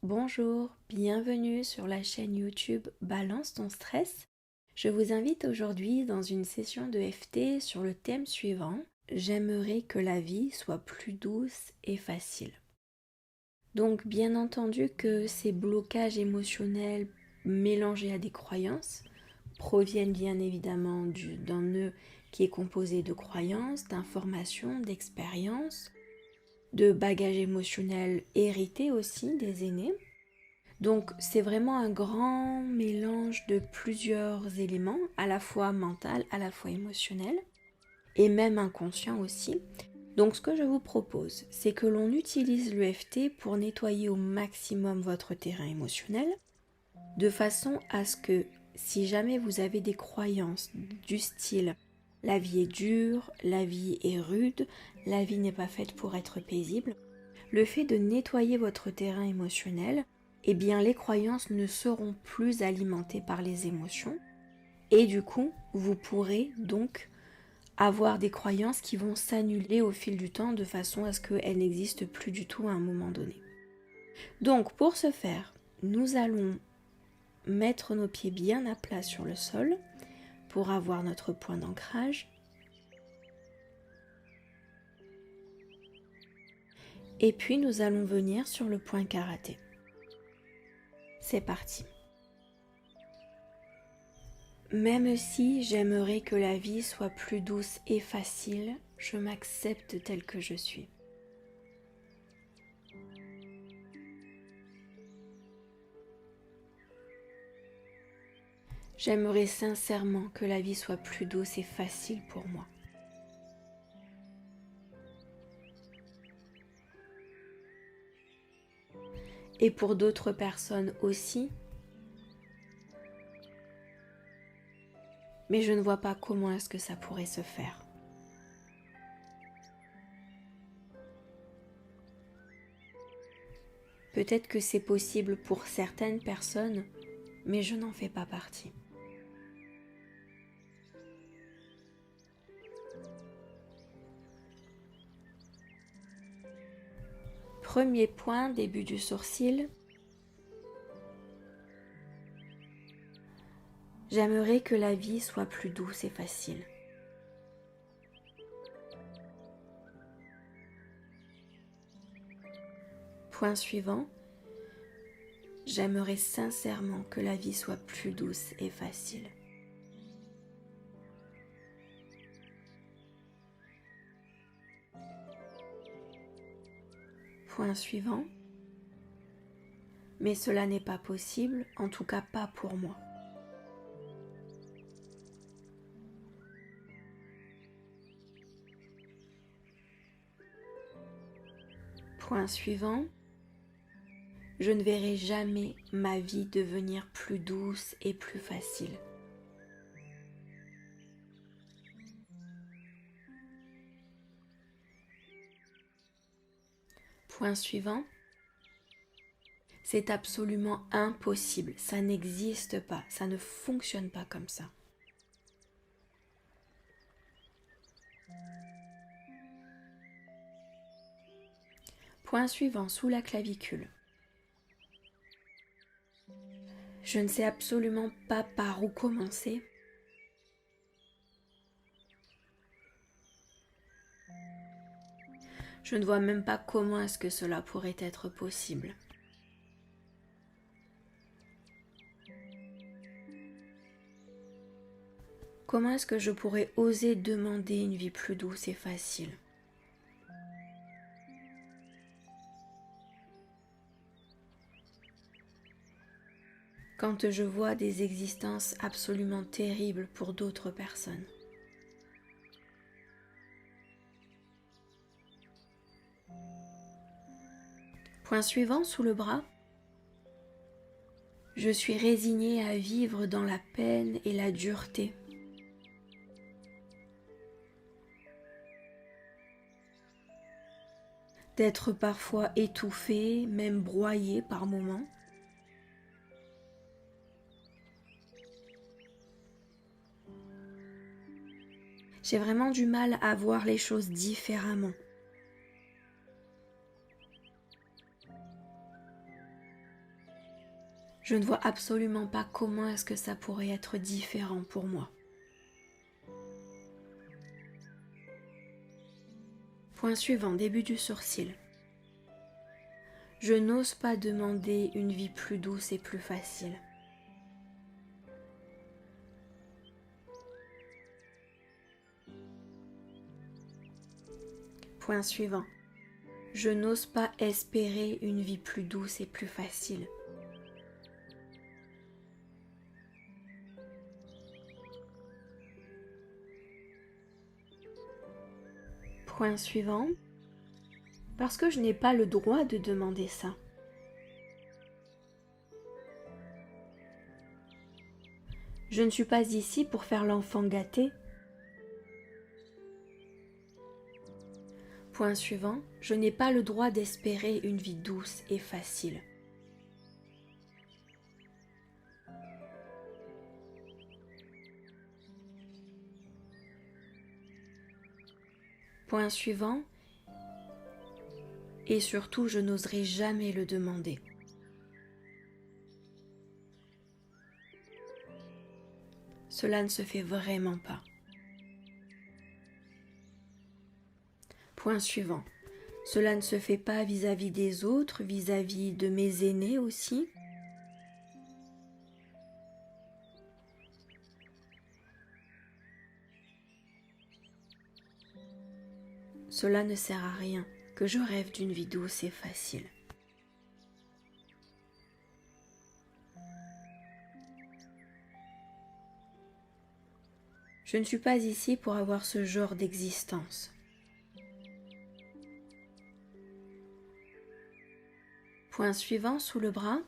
Bonjour, bienvenue sur la chaîne YouTube Balance ton stress. Je vous invite aujourd'hui dans une session de FT sur le thème suivant. J'aimerais que la vie soit plus douce et facile. Donc bien entendu que ces blocages émotionnels mélangés à des croyances proviennent bien évidemment d'un nœud qui est composé de croyances, d'informations, d'expériences, de bagages émotionnels hérités aussi des aînés. Donc c'est vraiment un grand mélange de plusieurs éléments, à la fois mental, à la fois émotionnel, et même inconscient aussi. Donc ce que je vous propose, c'est que l'on utilise l'EFT pour nettoyer au maximum votre terrain émotionnel, de façon à ce que si jamais vous avez des croyances du style la vie est dure, la vie est rude, la vie n'est pas faite pour être paisible, le fait de nettoyer votre terrain émotionnel, eh bien les croyances ne seront plus alimentées par les émotions et du coup vous pourrez donc avoir des croyances qui vont s'annuler au fil du temps de façon à ce qu'elles n'existent plus du tout à un moment donné. Donc pour ce faire, nous allons mettre nos pieds bien à plat sur le sol pour avoir notre point d'ancrage. Et puis nous allons venir sur le point karaté. C'est parti. Même si j'aimerais que la vie soit plus douce et facile, je m'accepte tel que je suis. J'aimerais sincèrement que la vie soit plus douce et facile pour moi. Et pour d'autres personnes aussi. Mais je ne vois pas comment est-ce que ça pourrait se faire. Peut-être que c'est possible pour certaines personnes, mais je n'en fais pas partie. Premier point, début du sourcil. J'aimerais que la vie soit plus douce et facile. Point suivant. J'aimerais sincèrement que la vie soit plus douce et facile. Point suivant. Mais cela n'est pas possible, en tout cas pas pour moi. Point suivant. Je ne verrai jamais ma vie devenir plus douce et plus facile. Point suivant. C'est absolument impossible, ça n'existe pas, ça ne fonctionne pas comme ça. Point suivant, sous la clavicule. Je ne sais absolument pas par où commencer. Je ne vois même pas comment est-ce que cela pourrait être possible. Comment est-ce que je pourrais oser demander une vie plus douce et facile ? Quand je vois des existences absolument terribles pour d'autres personnes. Point suivant, sous le bras. Je suis résignée à vivre dans la peine et la dureté. D'être parfois étouffée, même broyée par moments. J'ai vraiment du mal à voir les choses différemment. Je ne vois absolument pas comment est-ce que ça pourrait être différent pour moi. Point suivant, début du sourcil. Je n'ose pas demander une vie plus douce et plus facile. Point suivant. Je n'ose pas espérer une vie plus douce et plus facile. Point suivant. Parce que je n'ai pas le droit de demander ça. Je ne suis pas ici pour faire l'enfant gâté. Point suivant, je n'ai pas le droit d'espérer une vie douce et facile. Point suivant, et surtout je n'oserai jamais le demander. Cela ne se fait vraiment pas. Point suivant. Cela ne se fait pas vis-à-vis des autres, vis-à-vis de mes aînés aussi. Cela ne sert à rien que je rêve d'une vie douce et facile. Je ne suis pas ici pour avoir ce genre d'existence. Point suivant sous le bras.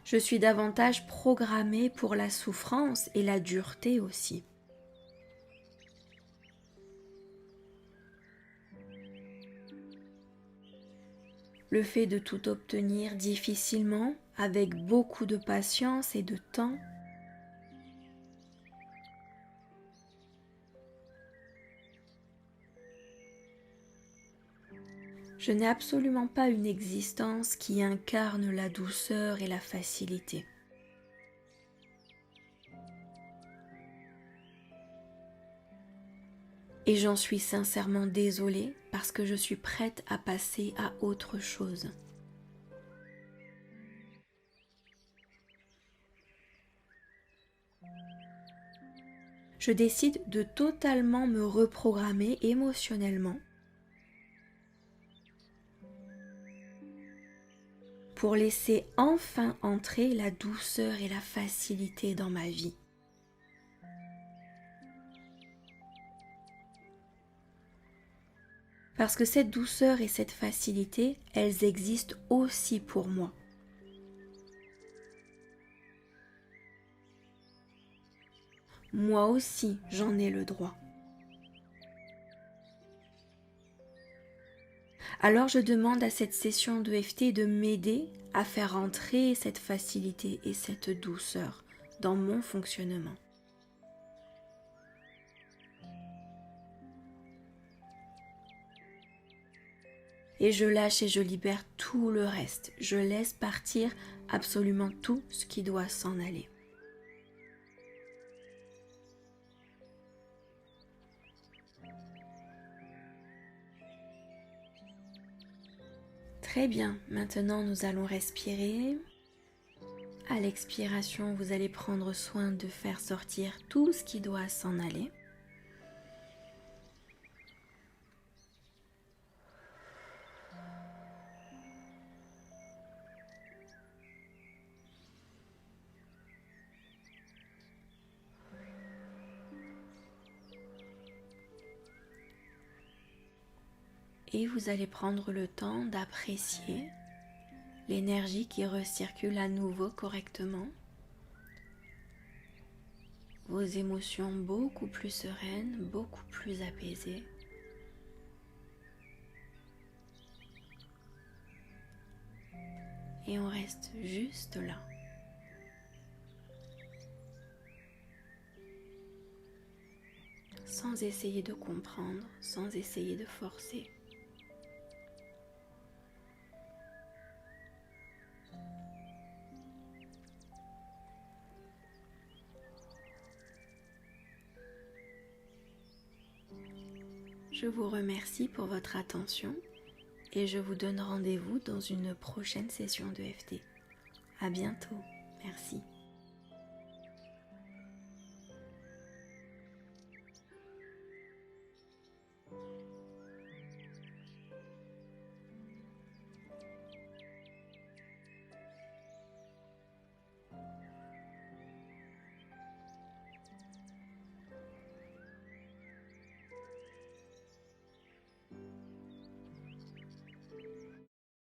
Je suis davantage programmée pour la souffrance et la dureté aussi. Le fait de tout obtenir difficilement, avec beaucoup de patience et de temps. Je n'ai absolument pas une existence qui incarne la douceur et la facilité. Et j'en suis sincèrement désolée parce que je suis prête à passer à autre chose. Je décide de totalement me reprogrammer émotionnellement pour laisser enfin entrer la douceur et la facilité dans ma vie. Parce que cette douceur et cette facilité, elles existent aussi pour moi. Moi aussi, j'en ai le droit. Alors je demande à cette session de EFT de m'aider à faire entrer cette facilité et cette douceur dans mon fonctionnement. Et je lâche et je libère tout le reste. Je laisse partir absolument tout ce qui doit s'en aller. Très bien, maintenant nous allons respirer. À l'expiration, vous allez prendre soin de faire sortir tout ce qui doit s'en aller. Et vous allez prendre le temps d'apprécier l'énergie qui recircule à nouveau correctement. Vos émotions beaucoup plus sereines, beaucoup plus apaisées. Et on reste juste là. Sans essayer de comprendre, sans essayer de forcer. Je vous remercie pour votre attention et je vous donne rendez-vous dans une prochaine session de FT. À bientôt. Merci.